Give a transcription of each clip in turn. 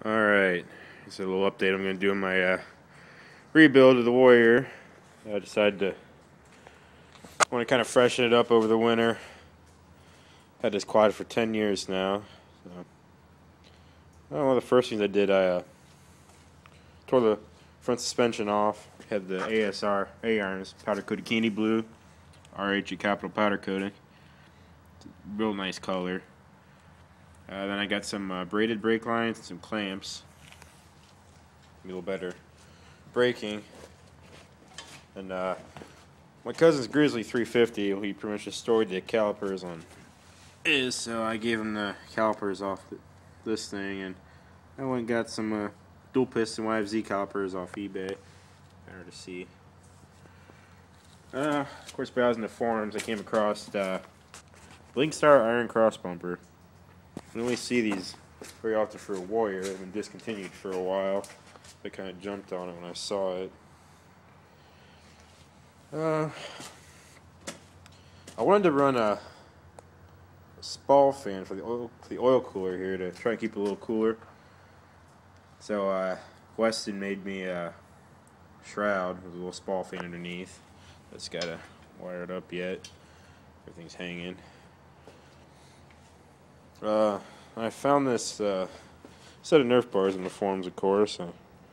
Alright, just a little update I'm going to do in my rebuild of the Warrior. I decided to want to kind of freshen it up over the winter. Had this quad for 10 years now. So, one of the first things I did, I tore the front suspension off. Had the ASR A-irons, powder coated candy blue, RH capital powder coating. Real nice color. Then I got some braided brake lines and some clamps. A little better braking. And my cousin's Grizzly 350, he pretty much destroyed the calipers on his, so I gave him the calipers off this thing, and I went and got some dual piston YFZ calipers off eBay. Better to see. Of course, browsing the forums, I came across Blingstar iron cross bumper. I don't really see these very often for a Warrior. They've been discontinued for a while. I kind of jumped on it when I saw it. I wanted to run a spall fan for the oil cooler here to try and keep it a little cooler. So Weston made me a shroud with a little spall fan underneath. It's got to wire it up yet. Everything's hanging. I found this set of Nerf bars in the forums, of course. I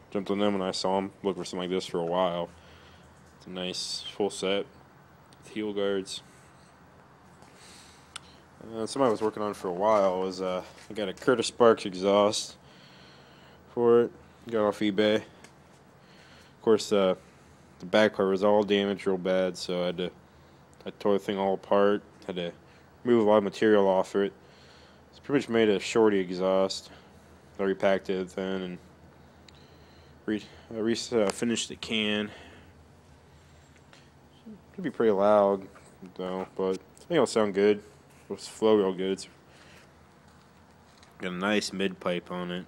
jumped on them when I saw them. Looked for something like this for a while. It's a nice full set with heel guards. Something I was working on for a while was I got a Curtis Sparks exhaust for it. Got off eBay. Of course, the back part was all damaged real bad, so I tore the thing all apart. Had to remove a lot of material off it. It's pretty much made a shorty exhaust. I repacked it then and finished the can. Could be pretty loud though, but I think it'll sound good. It'll flow real good. It's got a nice mid pipe on it.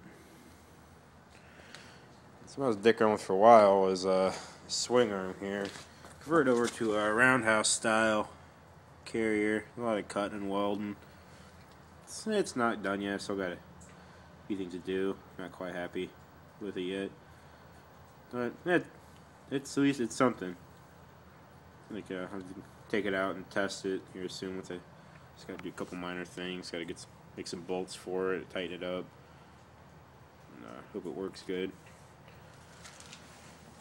Something I was dicking with for a while was a Swingarm here. Converted over to a Roundhouse style carrier. A lot of cutting and welding. It's not done yet. Still got a few things to do. Not quite happy with it yet, but it's at least it's something. Like I'll take it out and test it here soon. With it, just got to do a couple minor things. Got to make some bolts for it, tighten it up, and hope it works good.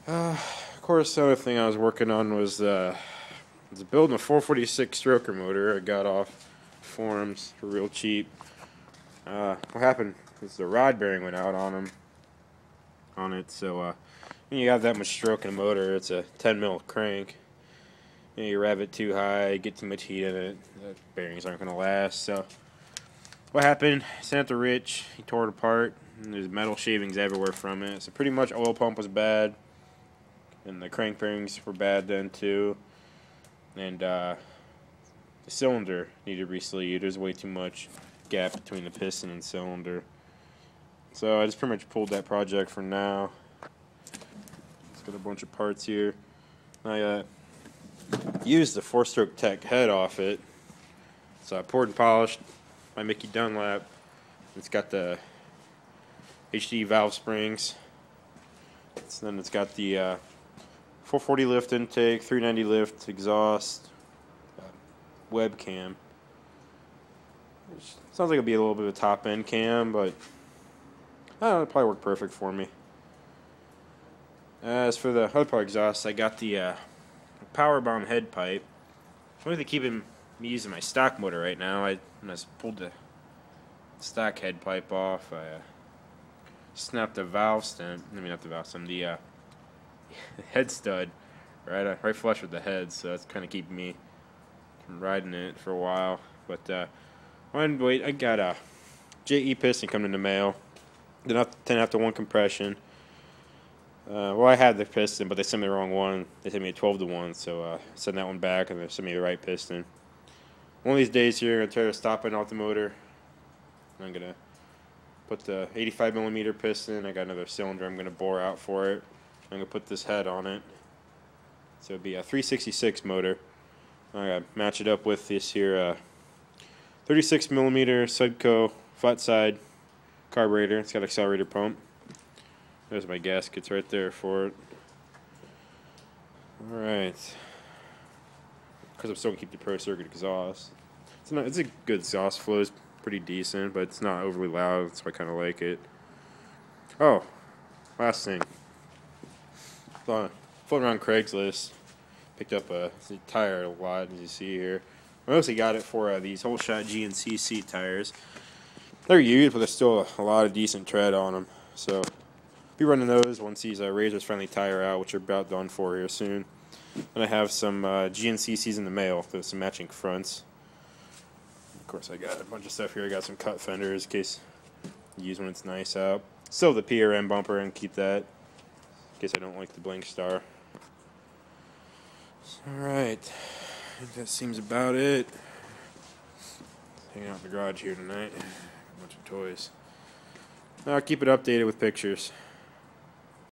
Of course, the other thing I was working on was building a 446 stroker motor. I got off forums for real cheap. What happened is the rod bearing went out on it. So when you have that much stroke in a motor, it's a 10 mil crank. You rev it too high, get too much heat in it, the bearings aren't going to last. So what happened? I sent it to Rich. He tore it apart. And there's metal shavings everywhere from it. So pretty much oil pump was bad, and the crank bearings were bad then too. And the cylinder needed re-sleeved. There's way too much gap between the piston and cylinder. So I just pretty much pulled that project for now. It's got a bunch of parts here. I used the 4-stroke tech head off it. So I poured and polished my Mickey Dunlap. It's got the HD valve springs. Then it's got the 440 lift intake, 390 lift exhaust, webcam. Sounds like it'll be a little bit of a top end cam, but I don't know, it'll probably work perfect for me. As for the other part exhaust, I got the power bomb head pipe. I'm going to keep me using my stock motor right now. When I pulled the stock head pipe off, I snapped the valve stem. I mean, not the valve stem, the head stud right flush with the head, so that's kind of keeping me from riding it for a while. But wait, I got a JE piston coming in the mail. They're not 10-to-1 compression. Well, I had the piston, but they sent me the wrong one. They sent me a 12-to-1, so I sent that one back, and they sent me the right piston. One of these days here, I'm going to try to stop it off the motor. I'm going to put the 85mm piston. I got another cylinder I'm going to bore out for it. I'm going to put this head on it. So it'll be a 366 motor. I'm going to match it up with this here 36mm Sudco flat side carburetor. It's got accelerator pump. There's my gaskets right there for it. Alright. Of course, I'm still going to keep the Pro Circuit exhaust. It's a good exhaust flow. It's pretty decent, but it's not overly loud. That's why I kind of like it. Oh, last thing. Floating around Craigslist. Picked up a tire a lot, as you see here. I mostly got it for these whole shot GNCC tires. They're used, but there's still a lot of decent tread on them. So, be running those once these Razors finally tire out, which are about done for here soon. And I have some GNCCs in the mail. There's some matching fronts. Of course, I got a bunch of stuff here. I got some cut fenders in case you use when it's nice out. Still the PRM bumper and keep that in case I don't like the Blingstar. Alright, I think that seems about it. Hanging out in the garage here tonight. A bunch of toys. I'll keep it updated with pictures.